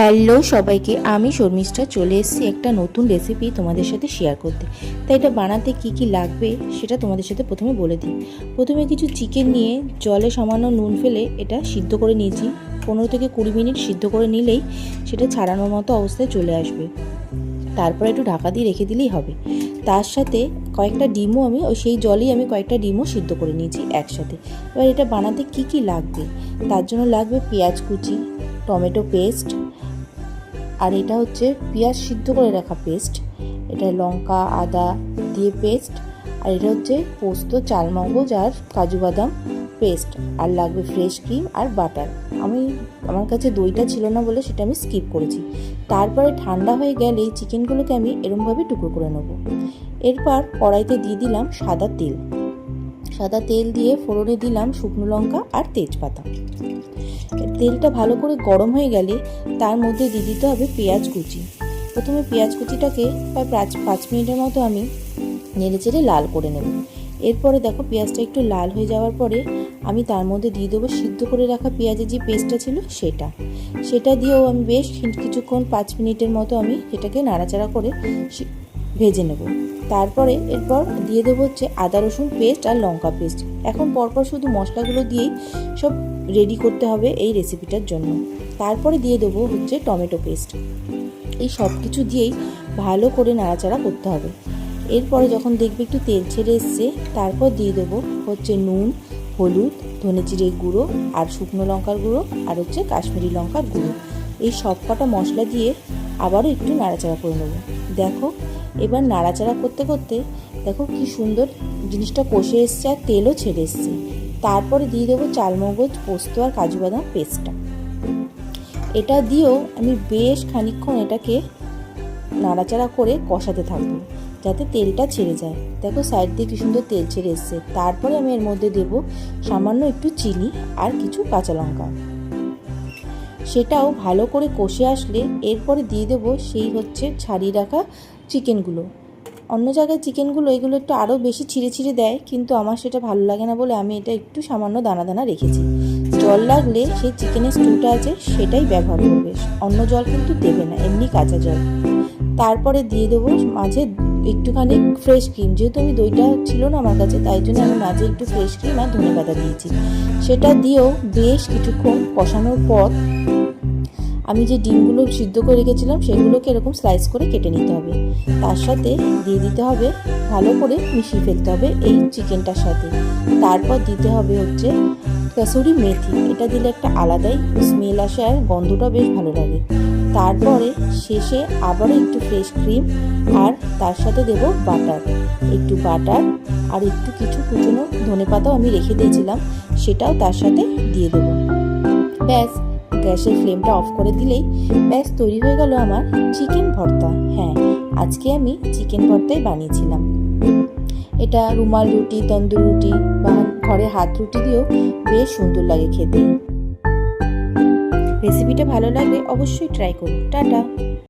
Hello সবাইকে, আমি শর্মিষ্ঠা চলে এসেছি একটা নতুন রেসিপি তোমাদের সাথে শেয়ার করতে। তাই এটা বানাতে কি কি লাগবে সেটা তোমাদের সাথে প্রথমে বলে দিই। প্রথমে কিছু চিকেন নিয়ে জলে সামান্য নুন ফেলে এটা সিদ্ধ করে নিয়েছি। 15 থেকে 20 মিনিট সিদ্ধ করে নিলেই সেটা ছাড়ানোর মতো অবস্থায় চলে আসবে। তারপর একটু ঢাকা দিয়ে রেখে দিলেই হবে। তার সাথে কয়েকটা ডিমও সেই জলেই আমি কয়েকটা ডিমও সিদ্ধ করে নিয়েছি একসাথে। এবার এটা বানাতে কি কি লাগবে, তার জন্য লাগবে পেঁয়াজ কুচি, টমেটো পেস্ট, আর এটা হচ্ছে পেঁয়াজ সিদ্ধ করে রাখা পেস্ট, এটা লঙ্কা আদা দিয়ে পেস্ট, আর এটা হচ্ছে পোস্ত, চালমগজ আর কাজু বাদাম পেস্ট, আর লাগবে ফ্রেশ ক্রিম আর বাটার। আমার কাছে দইটা ছিল না বলে সেটা আমি স্কিপ করেছি। তারপরে ঠান্ডা হয়ে গেলে এই চিকেনগুলোকে আমি এরমভাবে টুকরো করে নেব। এরপর কড়াইতে দিয়ে দিলাম সাদা তেল দিয়ে ফোড়নে দিলাম শুকনো লঙ্কা আর তেজপাতা। তেলটা ভালো করে গরম হয়ে গেলে তার মধ্যে দিয়ে দিতে হবে পেঁয়াজ কুচি। প্রথমে পেঁয়াজ কুচিটাকে প্রায় 5 মিনিটের মতো আমি নেড়েচেড়ে লাল করে নেব। এরপরে দেখো পেঁয়াজটা একটু লাল হয়ে যাওয়ার পরে আমি তার মধ্যে দিয়ে দেবো সিদ্ধ করে রাখা পেঁয়াজের যে পেস্টটা ছিল সেটা দিয়েও আমি বেশ কিছুক্ষণ 5 মিনিটের মতো আমি এটাকে নাড়াচাড়া করে ভেজে নেব। এরপর দিয়ে দেবো হচ্ছে আদা রসুন পেস্ট আর লঙ্কা পেস্ট। এখন পরপর শুধু মশলাগুলো দিয়েই সব রেডি করতে হবে এই রেসিপিটার জন্য। তারপরে দিয়ে দেবো হচ্ছে টমেটো পেস্ট। এই সব কিছু দিয়েই ভালো করে নাড়াচাড়া করতে হবে। এরপরে যখন দেখবে একটু তেল ছেড়ে এসছে, তারপর দিয়ে দেবো হচ্ছে নুন, হলুদ, ধনে জিরের গুঁড়ো আর শুকনো লঙ্কার গুঁড়ো আর হচ্ছে কাশ্মীরি লঙ্কার গুঁড়ো। এই সব কটা মশলা দিয়ে আবারও একটু নাড়াচাড়া করে নেব। দেখো এবার নাড়াচাড়া করতে করতে দেখো কি সুন্দর জিনিসটা কষে এসছে আর তেলও ছেড়ে এসছে। তারপরে দিয়ে দেবো চালমগজ, পোস্ত আর কাজু বাদাম পেস্টটা। এটা দিয়েও আমি বেশ খানিকক্ষণ এটাকে নাড়াচাড়া করে কষাতে থাকবো যাতে তেলটা ছেড়ে যায়। দেখো সাইড দিয়ে কি সুন্দর তেল ছেড়ে এসছে। তারপরে আমি এর মধ্যে দেবো সামান্য একটু চিনি আর কিছু কাঁচা লঙ্কা। সেটাও ভালো করে কষে আসলে এরপরে দিয়ে দেবো ছাড়িয়ে রাখা চিকেনগুলো। অন্য জায়গায় চিকেনগুলো এগুলো একটু আরও বেশি ছিঁড়ে দেয়, কিন্তু আমার সেটা ভালো লাগে না বলে আমি এটা একটু সামান্য দানা রেখেছি। জল লাগলে সেই চিকেনের স্টুটা আছে সেটাই ব্যবহার করবে, অন্য জল কিন্তু দেবে না, এমনি কাঁচা জল। তারপরে দিয়ে দেবো মাঝে একটুখানি ফ্রেশ ক্রিম। যেহেতু দইটা ছিল না আমার কাছে, তাই জন্য আমি মাঝে একটু ফ্রেশ ক্রিম আর ধনেপাতা দিয়েছি। সেটা দিয়েও বেশ কিছুক্ষণ কষানোর পর আমি যে ডিমগুলো সিদ্ধ করে রেখেছিলাম সেগুলোকে এরকম স্লাইস করে কেটে নিতে হবে। তার সাথে দিয়ে দিতে হবে, ভালো করে মিশিয়ে ফেলতে হবে এই চিকেনটার সাথে। তারপর দিতে হবে হচ্ছে কাসুরি মেথি। এটা দিলে একটা আলাদাই স্মেল আসে আর গন্ধটা বেশ ভালো লাগে। তারপরে শেষে আবারও একটু ফ্রেশ ক্রিম আর তার সাথে দেবো বাটার আর একটু কিছু কুচনো ধনেপাতাও আমি রেখে দিয়েছিলাম, সেটাও তার সাথে দিয়ে দেবো। ব্যাস, গ্যাসের ফ্লেমটা অফ করে দিলেই ব্যাস তৈরি হয়ে গেল আমার চিকেন ভর্তা। হ্যাঁ, আজকে আমি চিকেন ভর্তাই বানিয়েছিলাম। এটা রুমাল রুটি, তন্দুর রুটি বা ঘরে হাত রুটি দিয়েও বেশ সুন্দর লাগে খেতে। রেসিপিটা ভালো লাগলে অবশ্যই ট্রাই করুন। টাটা।